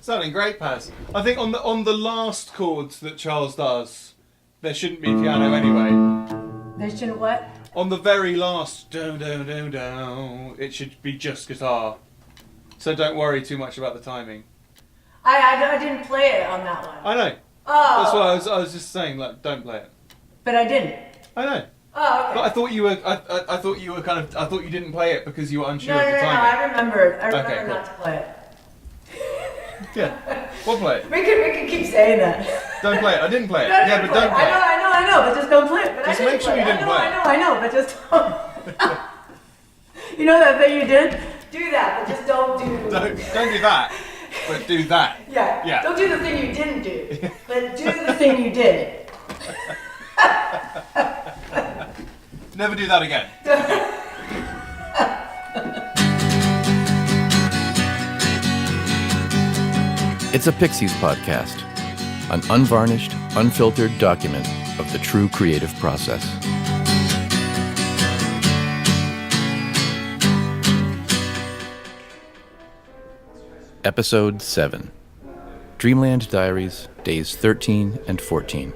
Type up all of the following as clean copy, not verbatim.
Sounding great, Paz. I think on the last chords that Charles does, there shouldn't be piano anyway. There shouldn't what? On the very last do do do do, it should be just guitar. So don't worry too much about the timing. I didn't play it on that one. I know. Oh. That's why I was just saying, like, don't play it. But I didn't. I know. Oh, okay. But I thought you were. I thought you were I thought you didn't play it because you were unsure No, of the timing. I remember. I remember Okay, cool. not to play it. Yeah, we'll play it. We could keep saying that. Don't play it. I didn't play it. No, Yeah, but don't play it. I know, but just don't play it. But Just I didn't make sure play you didn't play it. I know, but just don't. You know that thing you did? Do that, but just don't do. Don't do that, but do that. Yeah. Don't do the thing you didn't do, but do the thing you did. Never do that again. It's a Pixies Podcast, an unvarnished, unfiltered document of the true creative process. Episode 7, Dreamland Diaries, Days 13 and 14.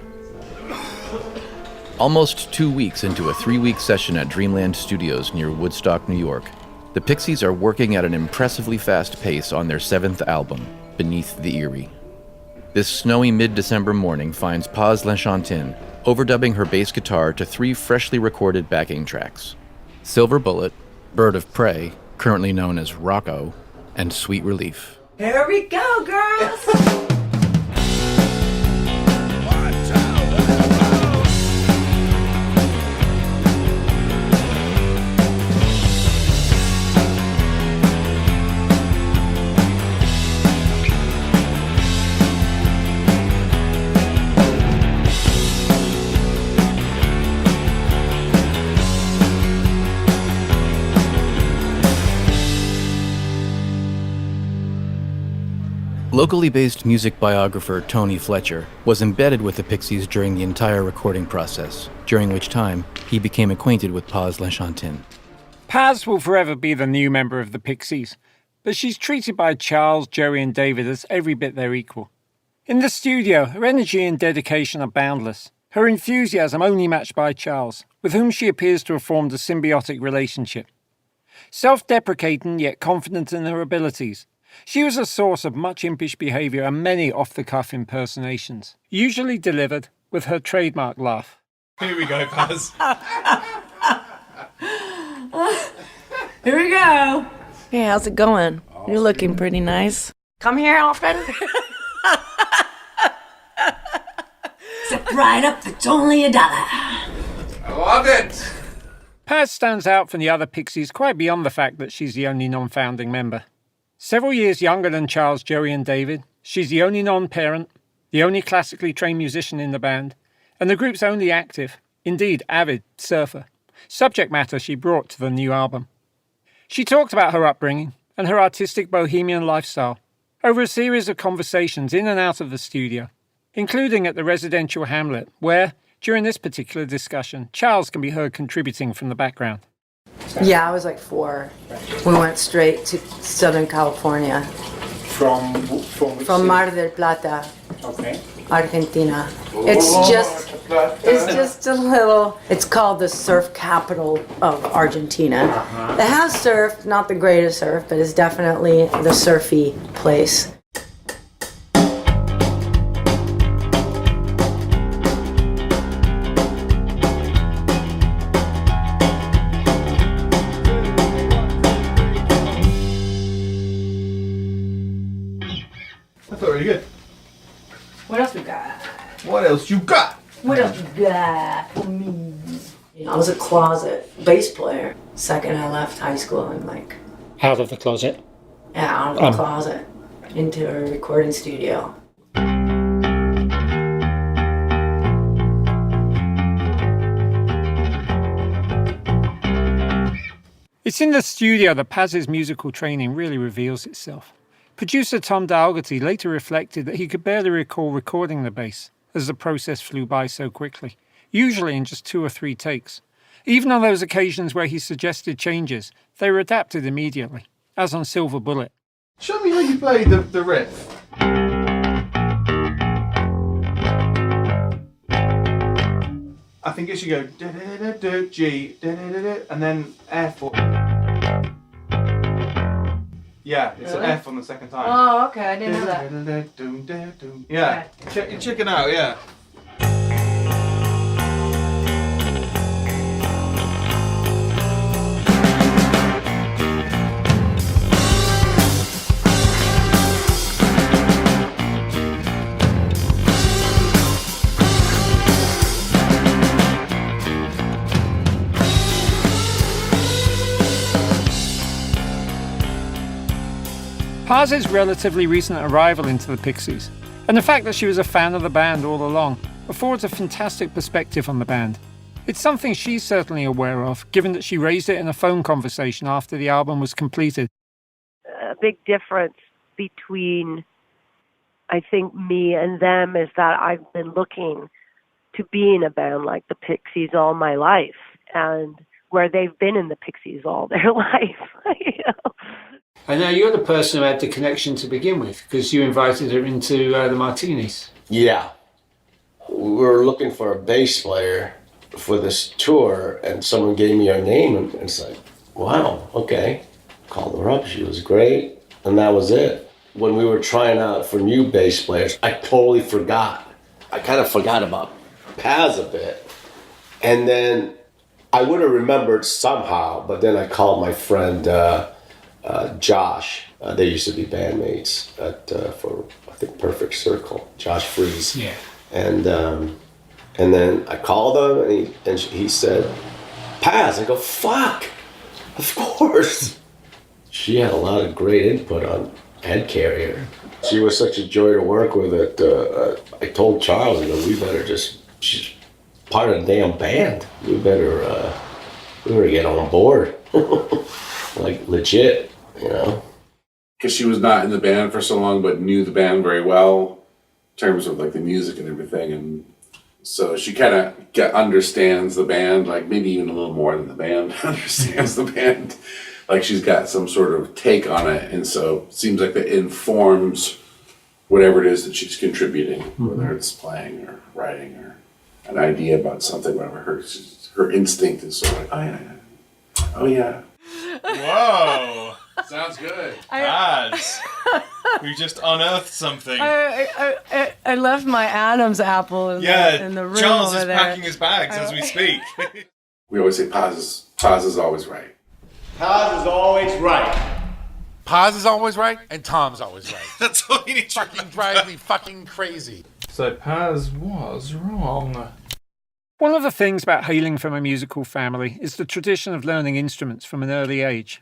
Almost 2 weeks into a 3-week session at Dreamland Studios near Woodstock, New York, the Pixies are working at an impressively fast pace on their 7th album, Beneath the Eyrie. This snowy mid-December morning finds Paz Lenchantin overdubbing her bass guitar to 3 freshly recorded backing tracks: Silver Bullet, Bird of Prey, currently known as Rocco, and Sweet Relief. Here we go, girls! Locally based music biographer Tony Fletcher was embedded with the Pixies during the entire recording process, during which time he became acquainted with Paz Lenchantin. Paz will forever be the new member of the Pixies, but she's treated by Charles, Joey and David as every bit their equal. In the studio, her energy and dedication are boundless, her enthusiasm only matched by Charles, with whom she appears to have formed a symbiotic relationship. Self-deprecating yet confident in her abilities, she was a source of much impish behaviour and many off-the-cuff impersonations, usually delivered with her trademark laugh. Here we go, Paz. Here we go. Hey, how's it going? You're looking pretty nice. Come here often? Step right up, it's only $1. I love it. Paz stands out from the other Pixies quite beyond the fact that she's the only non-founding member. Several years younger than Charles, Joey and David, she's the only non-parent, the only classically trained musician in the band, and the group's only active, indeed avid, surfer. Subject matter she brought to the new album. She talked about her upbringing and her artistic bohemian lifestyle over a series of conversations in and out of the studio, including at the residential hamlet, where, during this particular discussion, Charles can be heard contributing from the background. Yeah, I was like 4. We went straight to Southern California. From which From city? Mar del Plata, Okay. Argentina. It's just a little, it's called the surf capital of Argentina. It has surf, not the greatest surf, but it's definitely the surfy place. That's really good. What else we got? What else you got? What else you got for me? I was a closet bass player. Second I left high school, I'm like, Out of the closet. yeah, out of the closet into a recording studio. It's in the studio that Paz's musical training really reveals itself. Producer Tom Dalgarty later reflected that he could barely recall recording the bass, as the process flew by so quickly, usually in just 2 or 3 takes. Even on those occasions where he suggested changes, they were adapted immediately, as on Silver Bullet. Show me how you play the riff. I think it should go G, and then F. Yeah, it's an F on the second time. Oh, okay, I didn't know that. Yeah, check it out, yeah. Paz's relatively recent arrival into the Pixies, and the fact that she was a fan of the band all along, affords a fantastic perspective on the band. It's something she's certainly aware of, given that she raised it in a phone conversation after the album was completed. A big difference between, I think, me and them is that I've been looking to be in a band like the Pixies all my life, and where they've been in the Pixies all their life. You know? And now you're the person who had the connection to begin with, because you invited her into the Martinis. Yeah. We were looking for a bass player for this tour, and someone gave me her name, and it's like, wow, okay. Called her up, she was great, and that was it. When we were trying out for new bass players, I totally forgot. I kind of forgot about Paz a bit. And then I would have remembered somehow, but then I called my friend Josh. They used to be bandmates for, I think, Perfect Circle. Josh Freeze. Yeah. And then I called him, and he said, Paz. I go, fuck, of course. She had a lot of great input on Head Carrier. She was such a joy to work with that I told Charles, we better she's part of the damn band. We better get on board. Like, legit, Because she was not in the band for so long, but knew the band very well in terms of like the music and everything. And so she kind of understands the band, like maybe even a little more than the band understands the band. Like she's got some sort of take on it. And so it seems like that informs whatever it is that she's contributing, whether it's playing or writing or an idea about something, whatever. Her instinct is sort of like, oh yeah. Whoa! Sounds good. Paz! We just unearthed something. I left my Adam's apple in the room Charles over is there. packing his bags as we speak. We always say Paz is always right. Paz is always right. Paz is always right, and Tom's always right. That's all you need to Fucking drives me fucking crazy. So Paz was wrong. One of the things about hailing from a musical family is the tradition of learning instruments from an early age.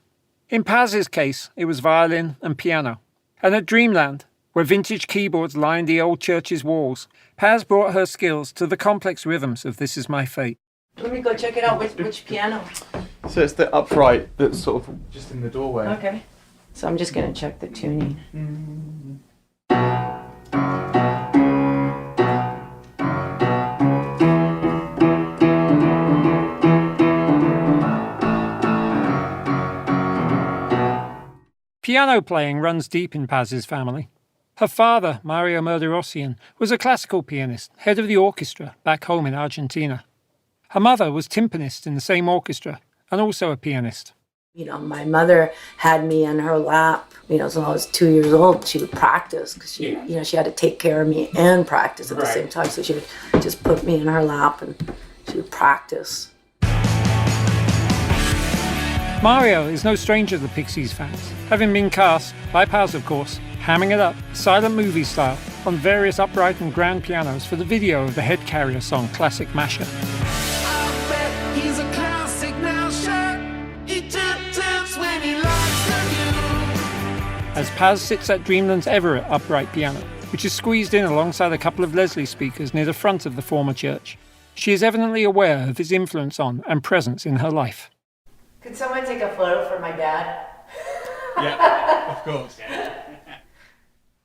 In Paz's case, it was violin and piano. And at Dreamland, where vintage keyboards lined the old church's walls, Paz brought her skills to the complex rhythms of This Is My Fate. Let me go check it out. Which piano? So it's the upright that's sort of just in the doorway. Okay. So I'm just going to check the tuning. Piano playing runs deep in Paz's family. Her father, Mario Murderossian, was a classical pianist, head of the orchestra back home in Argentina. Her mother was timpanist in the same orchestra and also a pianist. My mother had me in her lap, so I was 2 years old. She would practice because she had to take care of me and practice at the same time. So she would just put me in her lap and she would practice. Mario is no stranger to the Pixies fans, having been cast, by Paz of course, hamming it up, silent movie style, on various upright and grand pianos for the video of the Head Carrier song Classic Masher. As Paz sits at Dreamland's Everett upright piano, which is squeezed in alongside a couple of Leslie speakers near the front of the former church, she is evidently aware of his influence on and presence in her life. Could someone take a photo for my dad? Yeah, of course.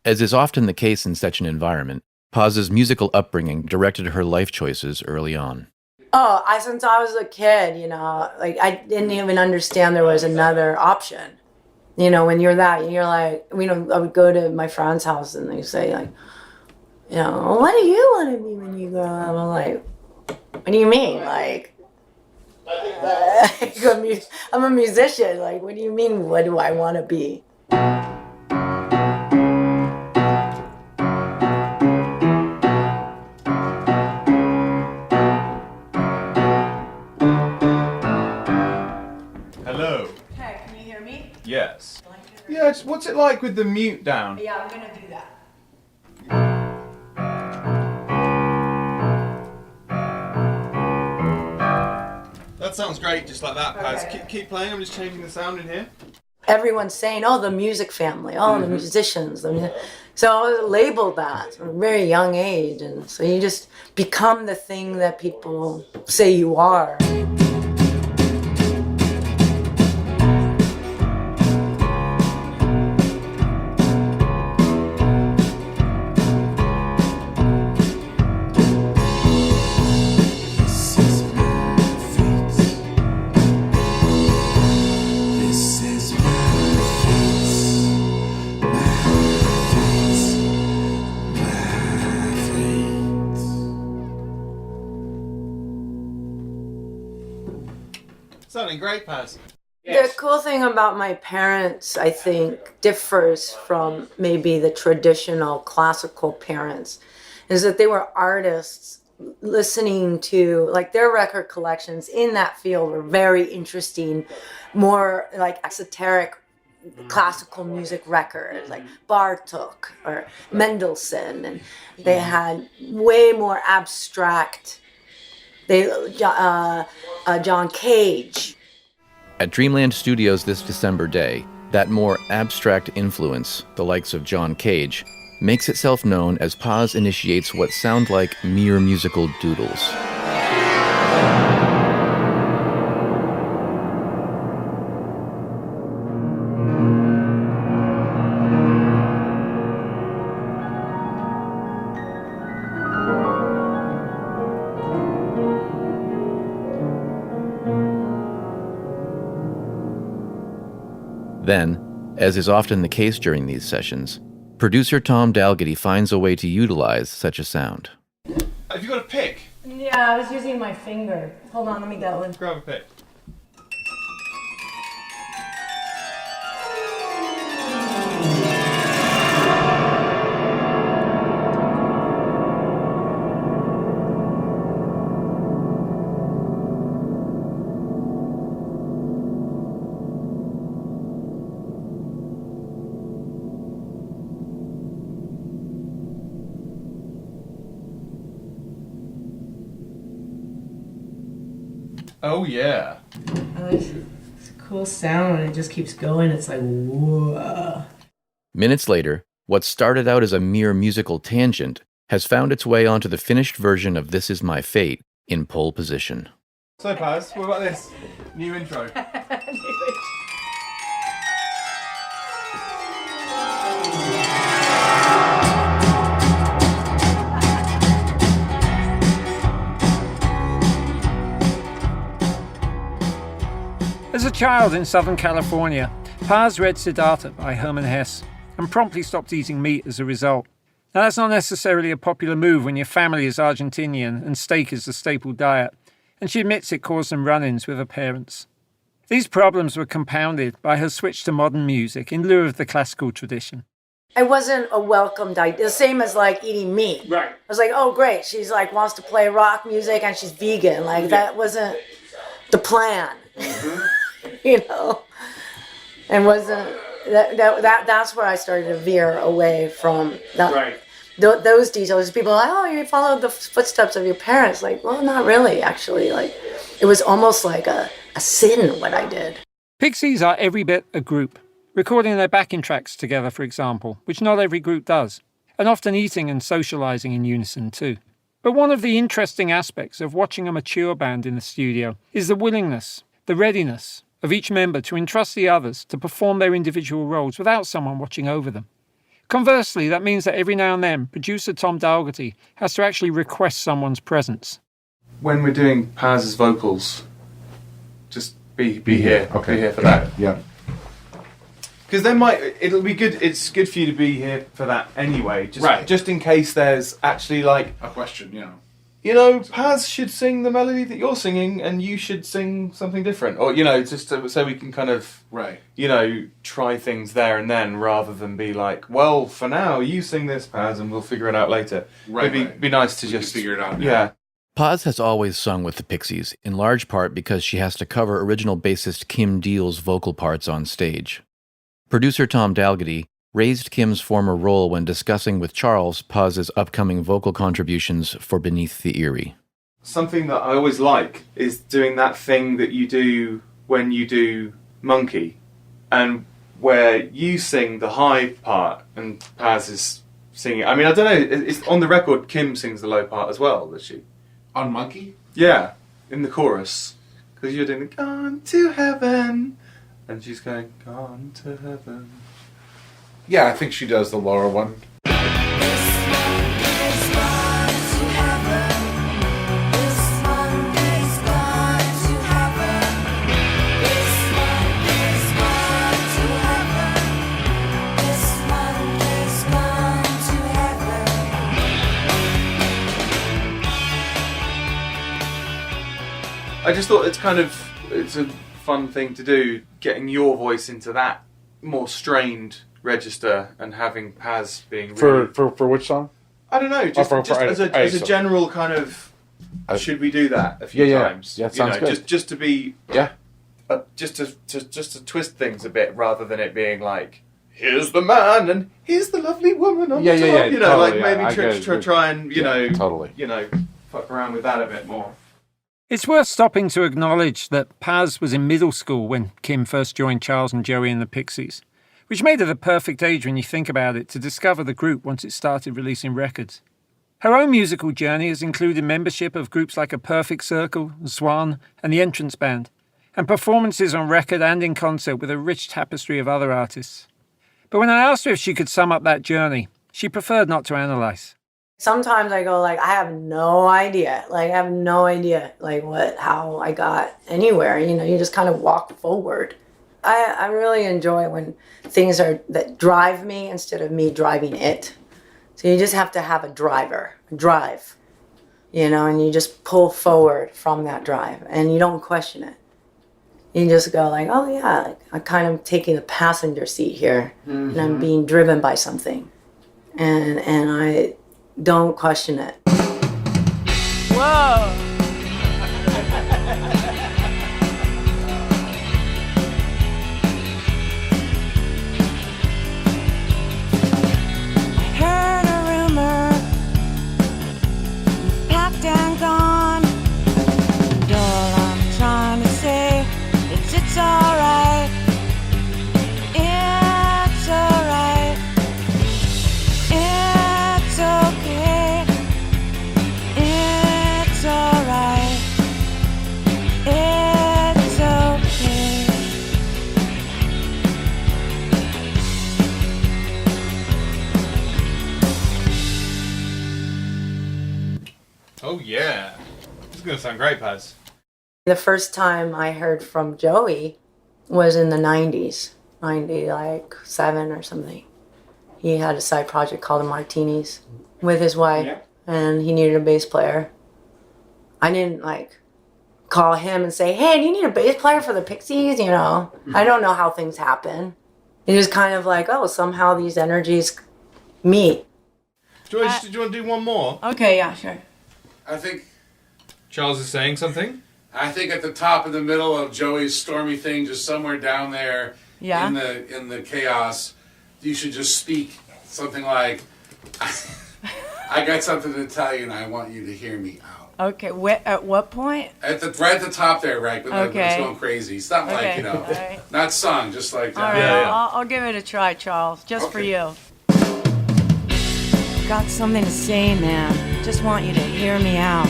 As is often the case in such an environment, Paz's musical upbringing directed her life choices early on. Since I was a kid, I didn't even understand there was another option. When you're that, you're like, I would go to my friend's house and they say, like, what do you want to be when you grow up? I'm like, what do you mean? Like, I'm a musician. Like, what do you mean, what do I want to be? Hello. Hey, can you hear me? Yes. Yeah, what's it like with the mute down? Yeah, I'm gonna do that. That sounds great, just like that, Paz. Okay. Keep playing, I'm just changing the sound in here. Everyone's saying, oh, the music family, oh, the musicians. So I was labeled that from a very young age. And so you just become the thing that people say you are. Sounding great, Paz. The cool thing about my parents, I think, differs from maybe the traditional classical parents, is that they were artists listening to, like, their record collections in that field were very interesting, more like esoteric classical music records, like Bartok or Mendelssohn, and they had way more abstract. John Cage. At Dreamland Studios this December day, that more abstract influence, the likes of John Cage, makes itself known as Paz initiates what sound like mere musical doodles. Then, as is often the case during these sessions, producer Tom Dalgety finds a way to utilize such a sound. Have you got a pick? Yeah, I was using my finger. Hold on, let me get one. Grab a pick. Oh yeah. It's a cool sound and it just keeps going. It's like, whoa. Minutes later, what started out as a mere musical tangent has found its way onto the finished version of This Is My Fate in pole position. So Paz, what about this? New intro. As a child in Southern California, Paz read Siddhartha by Hermann Hesse and promptly stopped eating meat as a result. Now, that's not necessarily a popular move when your family is Argentinian and steak is the staple diet, and she admits it caused some run-ins with her parents. These problems were compounded by her switch to modern music in lieu of the classical tradition. It wasn't a welcomed idea, the same as like eating meat. Right. I was like, oh great, she's like wants to play rock music and she's vegan. Like that wasn't the plan. You know, and wasn't that's where I started to veer away from that. Right. Those details. People are like, oh, you followed the footsteps of your parents. Like, well, not really, actually. Like, it was almost like a sin what I did. Pixies are every bit a group, recording their backing tracks together, for example, which not every group does, and often eating and socializing in unison too. But one of the interesting aspects of watching a mature band in the studio is the willingness, the readiness of each member to entrust the others to perform their individual roles without someone watching over them. Conversely, that means that every now and then, producer Tom Dalgety has to actually request someone's presence. When we're doing Paz's vocals, just be here. Okay. Be here for that. Yeah. Because it'll be good. It's good for you to be here for that anyway. Right. Just in case there's actually like A question, you know. you know, Paz should sing the melody that you're singing, and you should sing something different, or you know, just so we can kind of, you know, try things there and then, rather than be like, well, for now you sing this, Paz, and we'll figure it out later. It'd be nice to just figure it out now. Yeah. Paz has always sung with the Pixies, in large part because she has to cover original bassist Kim Deal's vocal parts on stage. Producer Tom Dalgety raised Kim's former role when discussing with Charles Paz's upcoming vocal contributions for Beneath the Eyrie. Something that I always like is doing that thing that you do when you do Monkey, and where you sing the high part and Paz is singing. I mean, I don't know, it's on the record Kim sings the low part as well, does she? On Monkey? Yeah, in the chorus. Because you're doing "Gone to Heaven," and she's going "Gone to Heaven." Yeah, I think she does the lower one. I just thought it's a fun thing to do, getting your voice into that more strained register and having Paz being really... For which song? I don't know, just as a general kind of, should we do that a few times? Yeah, sounds good. Just to be... just to twist things a bit, rather than it being like, here's the man and here's the lovely woman on the top. You know, totally, like maybe try and, you know, fuck around with that a bit more. It's worth stopping to acknowledge that Paz was in middle school when Kim first joined Charles and Joey and the Pixies, which made her the perfect age when you think about it to discover the group once it started releasing records. Her own musical journey has included membership of groups like A Perfect Circle, Swan, and the Entrance Band, and performances on record and in concert with a rich tapestry of other artists. But when I asked her if she could sum up that journey, she preferred not to analyse. Sometimes I go like, I have no idea. Like, I have no idea, like, how I got anywhere. You know, you just kind of walk forward. I really enjoy when things that drive me instead of me driving it. So you just have to have a drive, you know, and you just pull forward from that drive and you don't question it. You just go like, oh yeah, like, I'm kind of taking the passenger seat here, and I'm being driven by something. And I don't question it. Whoa! Heard a rumor, packed and gone. And all I'm trying to say is it's alright. It's alright. It's okay. It's alright. It's okay. Oh yeah. This is going to sound great, Paz. The first time I heard from Joey was in the 90s, 97 or something. He had a side project called the Martinis with his wife, and he needed a bass player. I didn't call him and say, hey, do you need a bass player for the Pixies? You know, I don't know how things happen. It was kind of like, oh, somehow these energies meet. Do you want to do one more? Okay, yeah, sure. I think Charles is saying something. at the top in the middle of Joey's stormy thing, just somewhere down there Yeah. in the chaos, you should just speak something like, I got something to tell you and I want you to hear me out. Okay, at what point? Right at the top there, right? But Okay. it's going crazy. It's not like, you know, all right. not sung, just like All right, Yeah. I'll give it a try, Charles, just for Okay. you. Got something to say, man. Just want you to hear me out.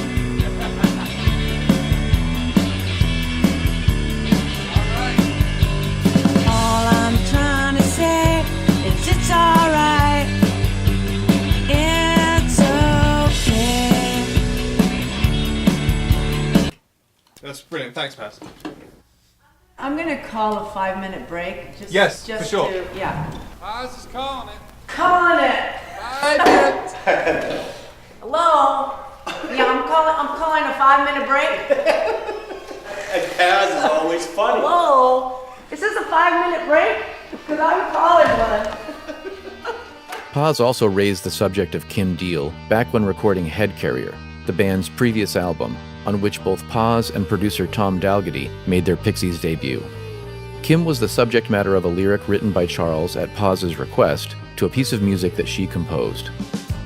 All I'm trying to say is it's alright. It's okay. That's brilliant. Thanks, Paz. I'm gonna call a 5-minute break. Yes, for sure. Yeah. Paz is calling it. Calling it. I did. Hello. Yeah, I'm calling a 5-minute break. And Paz is always funny. Hello? Is this a 5-minute break? Because I'm calling one. Paz also raised the subject of Kim Deal back when recording Head Carrier, the band's previous album, on which both Paz and producer Tom Dalgety made their Pixies debut. Kim was the subject matter of a lyric written by Charles at Paz's request to a piece of music that she composed.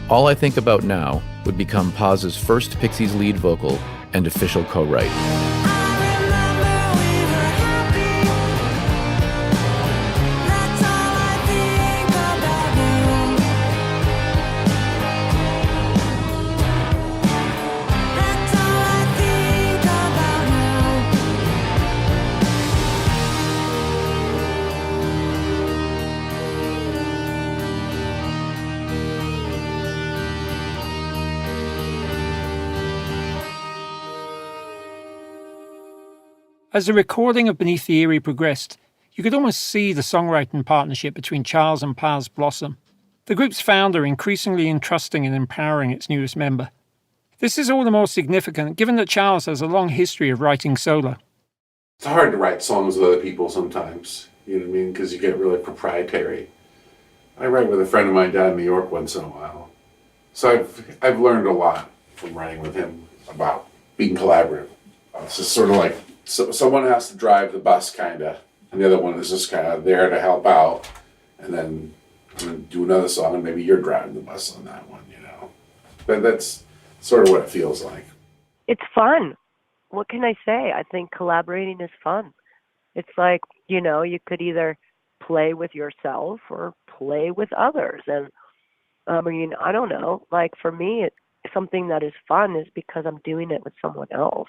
All I Think About Now would become Paz's first Pixies lead vocal and official co-write. As the recording of Beneath the Eyrie progressed, you could almost see the songwriting partnership between Charles and Paz blossom. The group's founder increasingly entrusting and empowering its newest member. This is all the more significant given that Charles has a long history of writing solo. It's hard to write songs with other people sometimes, you know what I mean, because you get really proprietary. I write with a friend of mine down in New York once in a while. So I've learned a lot from writing with him about being collaborative. It's just sort of like, so someone has to drive the bus, kind of, and the other one is just kind of there to help out, and then do another song, and maybe you're driving the bus on that one, you know. But that's sort of what it feels like. It's fun. What can I say? I think collaborating is fun. It's like, you know, you could either play with yourself or play with others. And I mean, I don't know. Like for me, it's something that is fun is because I'm doing it with someone else.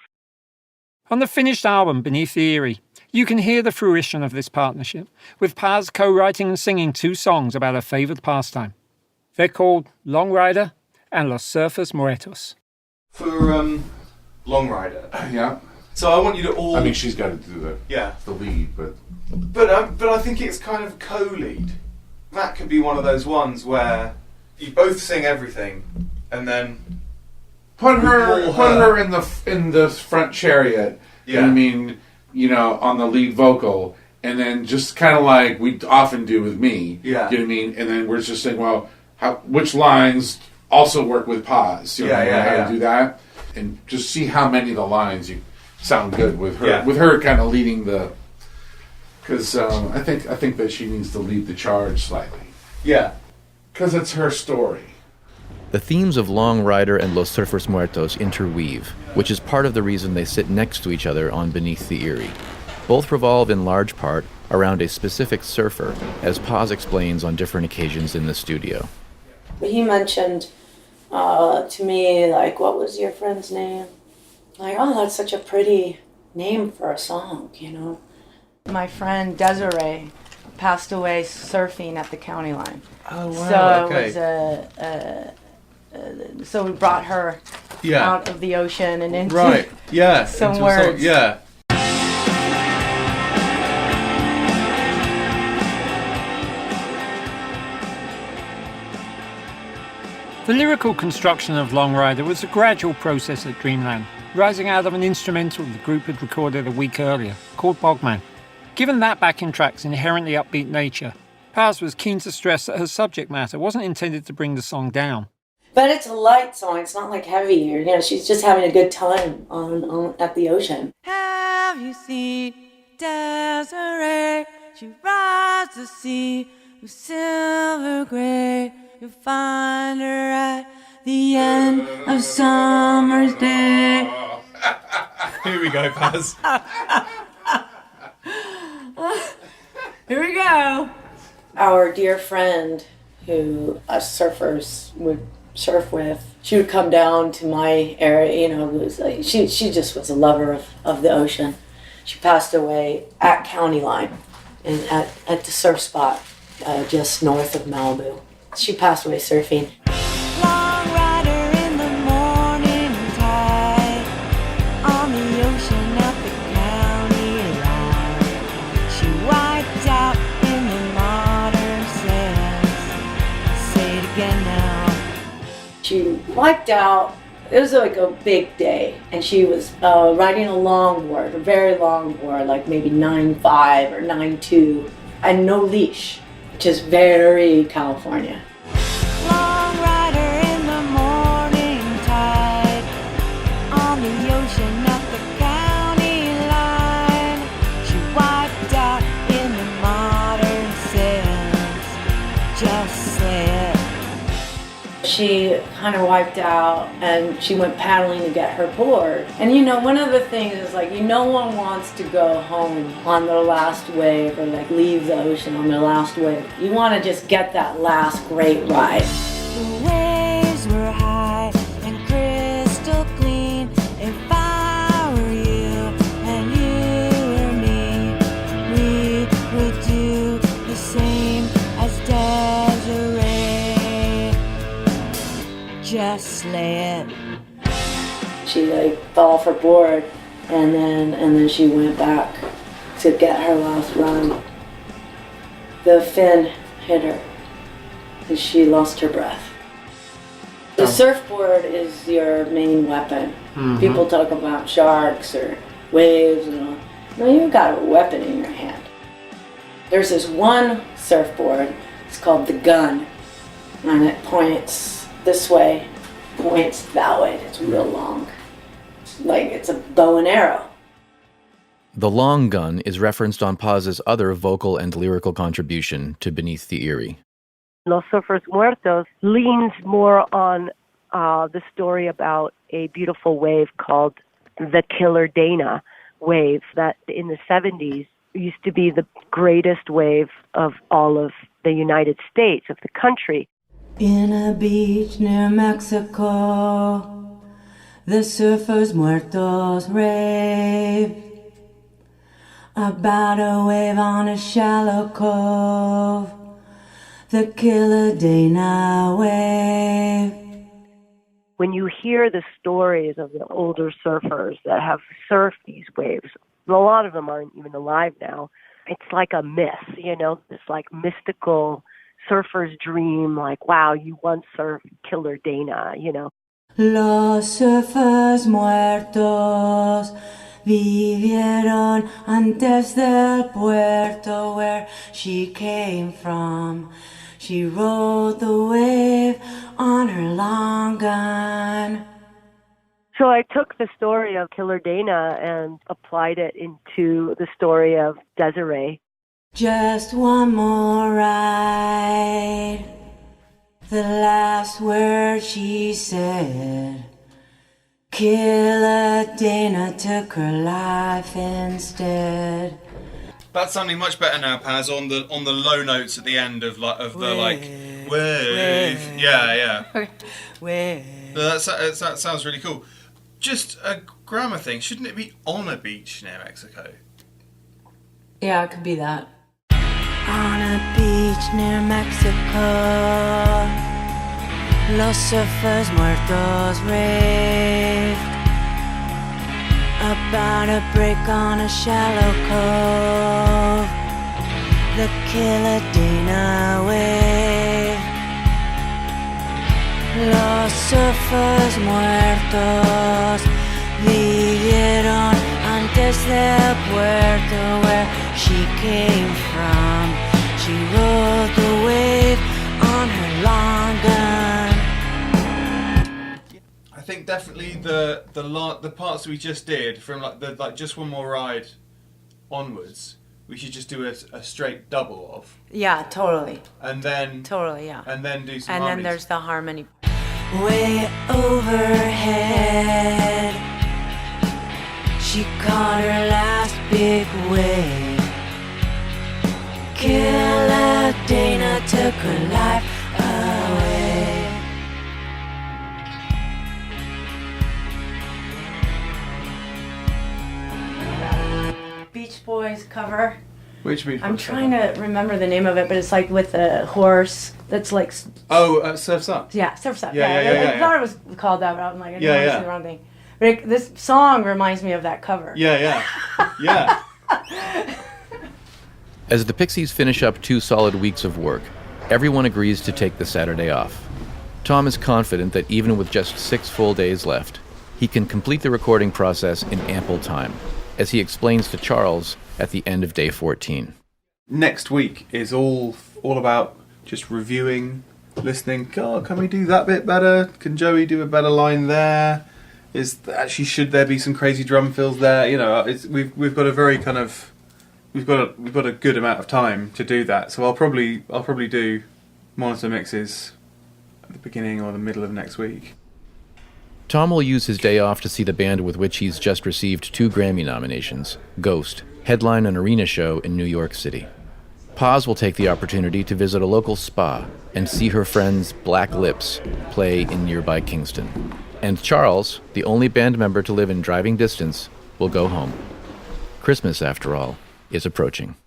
On the finished album, Beneath the Eyrie, you can hear the fruition of this partnership, with Paz co-writing and singing 2 songs about her favoured pastime. They're called Long Rider and Los Surfers Muertos. For Long Rider. Yeah. So I want you to all... I mean, she's got to do the lead, but... But I think it's kind of co-lead. That could be one of those ones where you both sing everything, and then... Put her in the front chariot. Yeah. I mean, you know, on the lead vocal, and then just kind of like we often do with me. Yeah. You know what I mean? And then we're just saying, well, which lines also work with Paz? You know, how to do that, and just see how many of the lines you sound good with her. Yeah. With her kind of leading the, because I think that she needs to lead the charge slightly. Yeah. Because it's her story. The themes of Long Rider and Los Surfers Muertos interweave, which is part of the reason they sit next to each other on Beneath the Eyrie. Both revolve in large part around a specific surfer, as Paz explains on different occasions in the studio. He mentioned to me, like, what was your friend's name? Like, oh, that's such a pretty name for a song, you know? My friend Desiree passed away surfing at the county line. Oh, wow, okay. So it was so we brought her out of the ocean and into some words. Yeah. The lyrical construction of Long Rider was a gradual process at Dreamland, rising out of an instrumental the group had recorded a week earlier, called Bogman. Given that backing track's inherently upbeat nature, Paz was keen to stress that her subject matter wasn't intended to bring the song down. But it's a light song. It's not like heavy, or, you know, she's just having a good time on at the ocean. Have you seen Desiree? She rides the sea with silver gray. You'll find her at the end of summer's day. Here we go, Paz. Here we go. Our dear friend, who us surfers would surf with, she would come down to my area. You know, it was like, she just was a lover of the ocean. She passed away at County Line, and at the surf spot just north of Malibu. She passed away surfing. Long rider in the morning tide on the ocean at the county line. She wiped out in the modern sense. Say it again now. She wiped out It was like a big day, and she was riding a longboard, a very long board, like maybe 9.5 or 9.2, and no leash, which is very California. Long rider in the morning tide, on the ocean up the county line. She wiped out in the modern sands, just say it. She kind of wiped out, and she went paddling to get her board. And you know, one of the things is like, no one wants to go home on their last wave or like leave the ocean on their last wave. You want to just get that last great ride. The waves were high and crystal clean. If I were you and you were me, we would do the same as Desiree. Just slay it. She like fell off her board, and then she went back to get her last run. The fin hit her, and she lost her breath. The surfboard is your main weapon. Mhm. People talk about sharks or waves and all. No, you got a weapon in your hand. There's this one surfboard, it's called the gun, and it points this way, points that way. It's real long. Like it's a bow and arrow. The long gun is referenced on Paz's other vocal and lyrical contribution to Beneath the Eyrie. Los Surfers Muertos leans more on the story about a beautiful wave called the Killer Dana wave that in the 70s used to be the greatest wave of all of the United States, of the country. In a beach near Mexico, the surfers muertos rave about a wave on a shallow cove, the Killer Dana wave. When you hear the stories of the older surfers that have surfed these waves, a lot of them aren't even alive now. It's like a myth, you know, this like mystical surfer's dream, like, wow, you once surfed Killer Dana, you know. Los surfers muertos vivieron antes del puerto where she came from. She rode the wave on her long gun. So I took the story of Killer Dana and applied it into the story of Desiree. Just one more ride. The last word she said. Killer Dana took her life instead. That's sounding much better now, Paz. On the low notes at the end of wave. Yeah. Wave. That sounds really cool. Just a grammar thing. Shouldn't it be on a beach near Mexico? Yeah, it could be that. On a beach near Mexico, los surfers muertos raved about a break on a shallow cove, the Killer Dana wave. Los surfers muertos vivieron antes del puerto where she came from. She rode the wave on her long gun. I think definitely the parts we just did from like just one more ride onwards, we should just do a straight double of. Yeah, totally. And then Totally, yeah. And then do some And harmonies. then there's the harmony. Way overhead, she caught her last big wave. Killer Dana took her life away. Beach Boys cover. Which Beach I'm Boys trying to remember the name of it, but it's like with a horse that's like... Surf's Up. Yeah, Surf's Up. Yeah. I thought it was called that, but I'm like, I didn't want to say the wrong thing. But this song reminds me of that cover. Yeah. As the Pixies finish up 2 solid weeks of work, everyone agrees to take the Saturday off. Tom is confident that even with just 6 full days left, he can complete the recording process in ample time, as he explains to Charles at the end of day 14. Next week is all about just reviewing, listening. Oh, can we do that bit better? Can Joey do a better line there? Should there be some crazy drum fills there? You know, we've got a very kind of we've got a good amount of time to do that. So I'll probably do monitor mixes at the beginning or the middle of next week. Tom will use his day off to see the band with which he's just received 2 Grammy nominations, Ghost, headline an arena show in New York City. Paz will take the opportunity to visit a local spa and see her friends Black Lips play in nearby Kingston. And Charles, the only band member to live in driving distance, will go home. Christmas, after all, is approaching.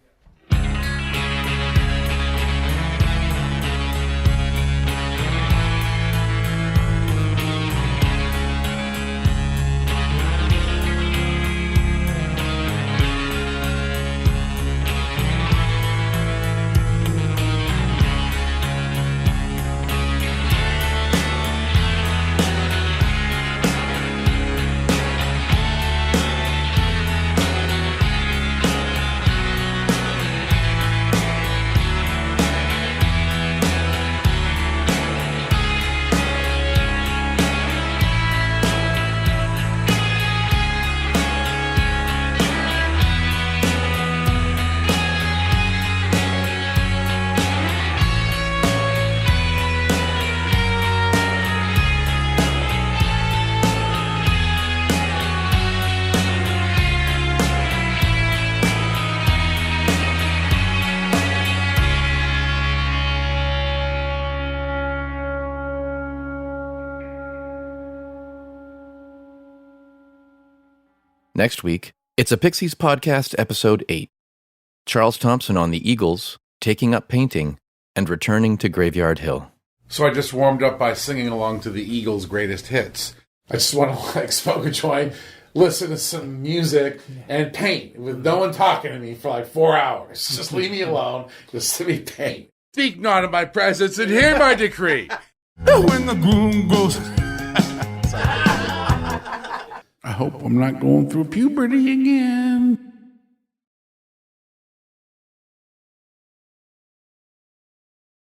Next week, it's a Pixies Podcast Episode 8. Charles Thompson on the Eagles, taking up painting, and returning to Graveyard Hill. So I just warmed up by singing along to the Eagles' greatest hits. I just want to smoke a joint, listen to some music, and paint with no one talking to me for 4 hours. Just leave me alone. Just let me paint. Speak not of my presence and hear my decree. When the groom goes... I hope I'm not going through puberty again.